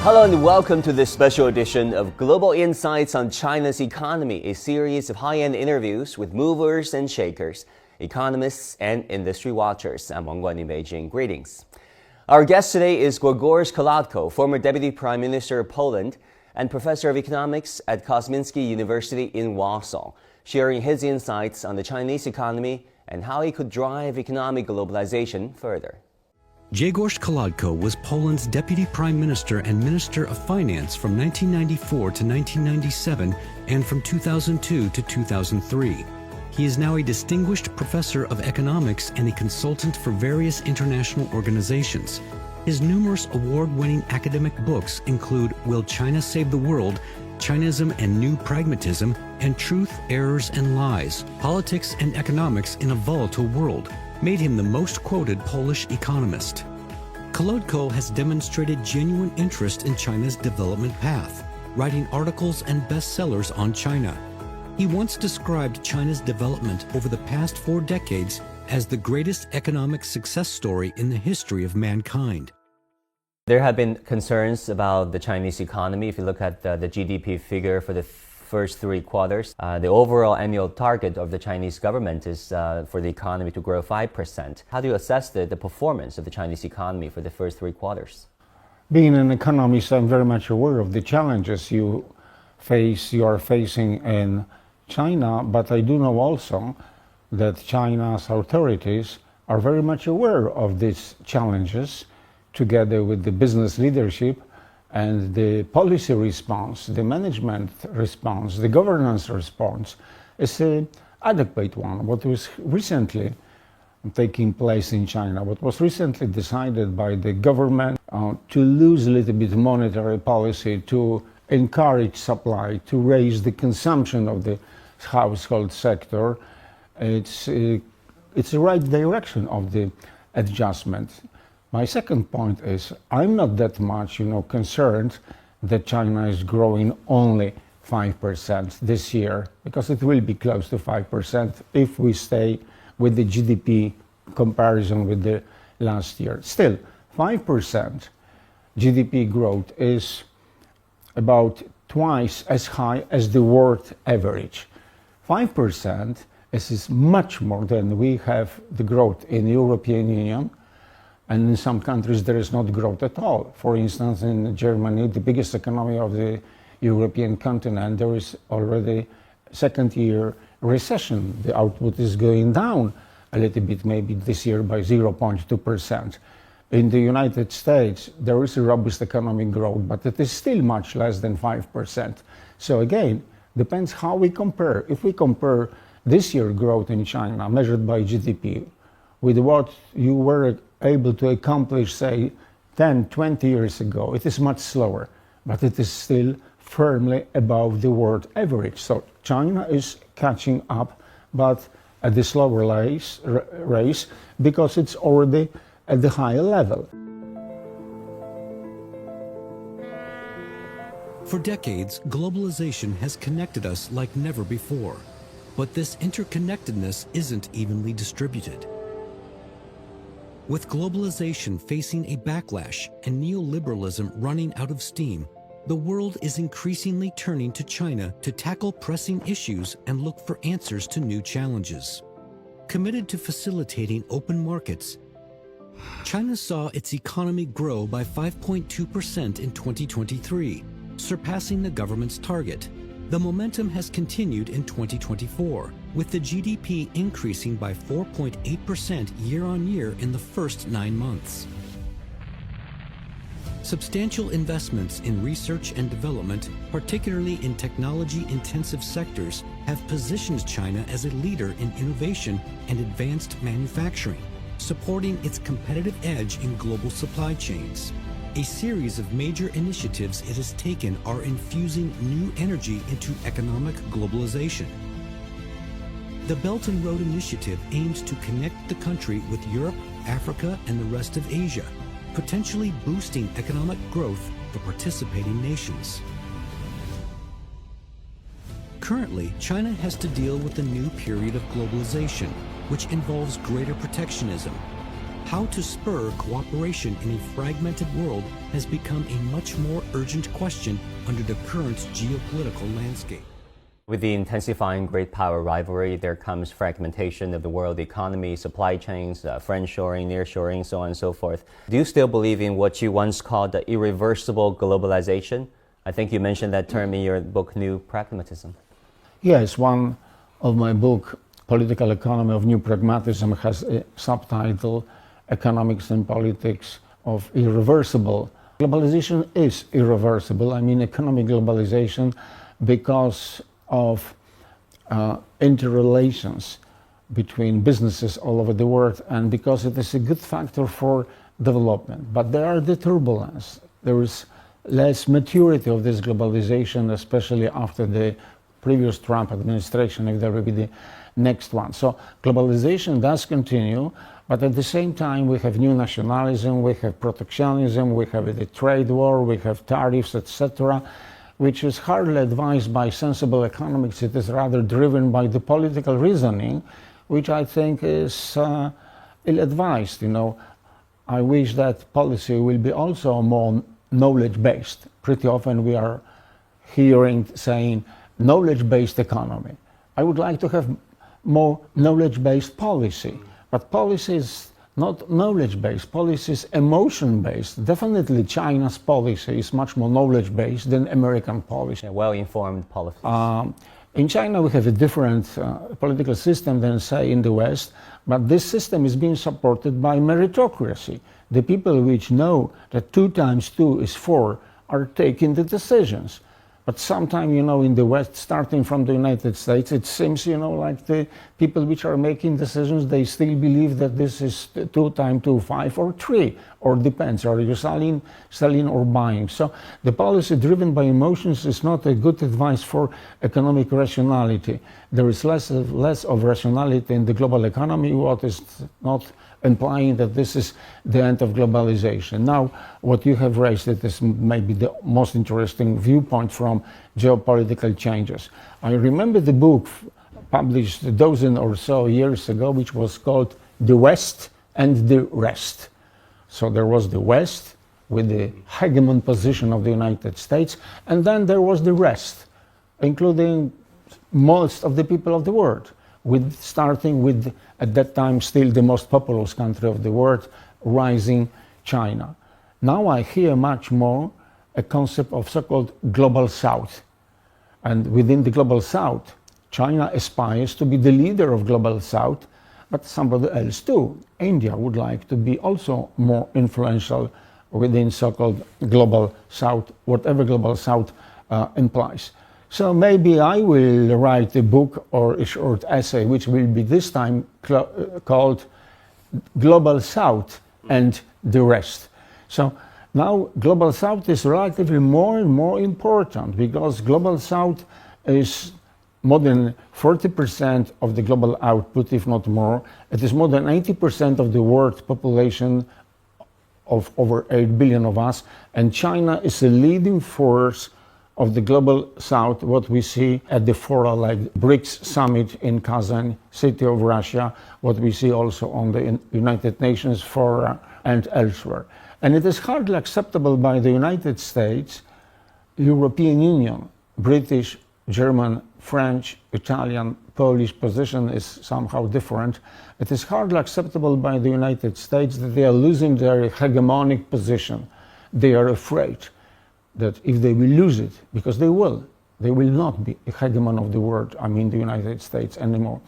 Hello and welcome to this special edition of Global Insights on China's Economy, a series of high-end interviews with movers and shakers, economists and industry watchers. I'm Wang Guan in Beijing. Greetings. Our guest today is Grzegorz Kołodko, former Deputy Prime Minister of Poland and Professor of Economics at Kosminski University in Warsaw, sharing his insights on the Chinese economy and how it could drive economic globalization further. Grzegorz Kołodko was Poland's Deputy Prime Minister and Minister of Finance from 1994 to 1997 and from 2002 to 2003. He is now a distinguished professor of economics and a consultant for various international organizations. His numerous award-winning academic books include Will China Save the World?, Chinism and New Pragmatism, and Truth, Errors and Lies, Politics and Economics in a Volatile World, made him the most quoted Polish economist. Kołodko has demonstrated genuine interest in China's development path, writing articles and bestsellers on China. He once described China's development over the past 4 decades as the greatest economic success story in the history of mankind. There have been concerns about the Chinese economy. If you look at the GDP figure for the first 3 quarters, the overall annual target of the Chinese government is for the economy to grow 5%. How do you assess the performance of the Chinese economy for the first 3 quarters? Being an economist, I'm very much aware of the challenges you are facing in China, but I do know also that China's authorities are very much aware of these challenges, together with the business leadership and the policy response, the management response, the governance response is an adequate one. What was recently taking place in China, what was recently decided by the government to lose a little bit monetary policy, to encourage supply, to raise the consumption of the household sector, it's the right direction of the adjustment. My second point is, I'm not that much, concerned that China is growing only 5% this year, because it will be close to 5% if we stay with the GDP comparison with the last year. Still, 5% GDP growth is about twice as high as the world average. 5% is much more than we have the growth in the European Union. And in some countries, there is not growth at all. For instance, in Germany, the biggest economy of the European continent, there is already second-year recession. The output is going down a little bit, maybe this year by 0.2%. In the United States, there is a robust economic growth, but it is still much less than 5%. So again, depends how we compare. If we compare this year growth in China, measured by GDP, with what you were able to accomplish, say, 10, 20 years ago, it is much slower, but it is still firmly above the world average. So China is catching up, but at the slower race, because it's already at the higher level. For decades, globalization has connected us like never before, but this interconnectedness isn't evenly distributed. With globalization facing a backlash and neoliberalism running out of steam, the world is increasingly turning to China to tackle pressing issues and look for answers to new challenges. Committed to facilitating open markets, China saw its economy grow by 5.2% in 2023, surpassing the government's target. The momentum has continued in 2024, with the GDP increasing by 4.8% year-on-year in the first 9 months. Substantial investments in research and development, particularly in technology-intensive sectors, have positioned China as a leader in innovation and advanced manufacturing, supporting its competitive edge in global supply chains. A series of major initiatives it has taken are infusing new energy into economic globalization. The Belt and Road Initiative aims to connect the country with Europe, Africa, and the rest of Asia, potentially boosting economic growth for participating nations. Currently, China has to deal with a new period of globalization, which involves greater protectionism. how to spur cooperation in a fragmented world has become a much more urgent question under the current geopolitical landscape. With the intensifying great power rivalry, there comes fragmentation of the world economy, supply chains, friendshoring, nearshoring, so on and so forth. Do you still believe in what you once called the irreversible globalization? I think you mentioned that term in your book, New Pragmatism. Yes, one of my book, Political Economy of New Pragmatism, has a subtitle, Economics and Politics of Irreversible. Globalization is irreversible. I mean economic globalization because of interrelations between businesses all over the world and because it is a good factor for development. But there are the turbulence. There is less maturity of this globalization, especially after the previous Trump administration, if there will be the next one. So globalization does continue, but at the same time we have new nationalism, we have protectionism, we have the trade war, we have tariffs, etc., which is hardly advised by sensible economics. It is rather driven by the political reasoning, which I think is ill-advised. You know, I wish that policy will be also more knowledge-based. Pretty often we are hearing saying knowledge-based economy. I would like to have more knowledge-based policy, but policy is not knowledge-based, policy is emotion-based. Definitely China's policy is much more knowledge-based than American policy. Yeah, well-informed policy. In China we have a different political system than, say, in the West, but this system is being supported by meritocracy. The people which know that 2 times 2 is 4 are taking the decisions. But sometimes, you know, in the West, starting from the United States, it seems, you know, like the people which are making decisions, they still believe that this is 2 times 2, 5 or 3, or depends, are you selling or buying? So the policy driven by emotions is not a good advice for economic rationality. There is less of rationality in the global economy, what is not implying that this is the end of globalization. Now, what you have raised, it is maybe the most interesting viewpoint from geopolitical changes. I remember the book published a dozen or so years ago, which was called The West and the Rest. So there was the West with the hegemon position of the United States, and then there was the rest, including most of the people of the world, starting with, at that time, still the most populous country of the world, rising China. Now I hear much more a concept of so-called Global South. And within the Global South, China aspires to be the leader of Global South, but somebody else too. India would like to be also more influential within so-called Global South, whatever Global South implies. So maybe I will write a book or a short essay, which will be this time called Global South and the Rest. So now Global South is relatively more and more important because Global South is more than 40% of the global output, if not more. It is more than 80% of the world population of over 8 billion of us, and China is a leading force of the Global South, what we see at the fora like BRICS summit in Kazan, city of Russia, what we see also on the United Nations fora and elsewhere. And it is hardly acceptable by the United States, European Union, British, German, French, Italian, Polish position is somehow different. It is hardly acceptable by the United States that they are losing their hegemonic position. They are afraid that if they will lose it, because they will not be a hegemon of the world, I mean the United States anymore.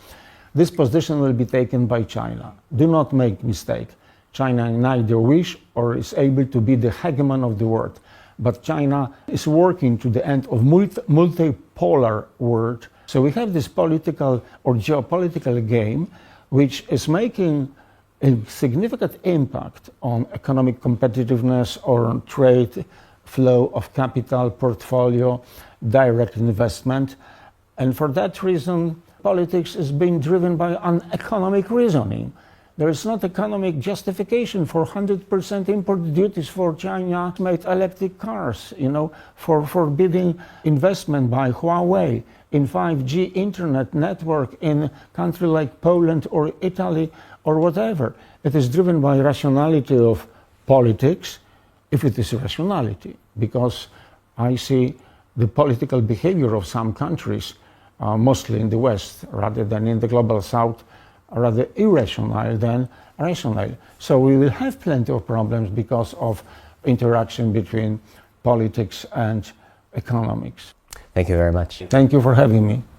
This position will be taken by China. Do not make mistake. China neither wish or is able to be the hegemon of the world. But China is working to the end of multipolar world. So we have this political or geopolitical game which is making a significant impact on economic competitiveness or on trade, flow of capital, portfolio, direct investment. And for that reason, politics is being driven by an economic reasoning. There is not economic justification for 100% import duties for China-made electric cars, for forbidding investment by Huawei in 5G internet network in a country like Poland or Italy or whatever. It is driven by rationality of politics, if it is rationality, because I see the political behavior of some countries, mostly in the West rather than in the global South, rather irrational than rational. So we will have plenty of problems because of interaction between politics and economics. Thank you very much. Thank you for having me.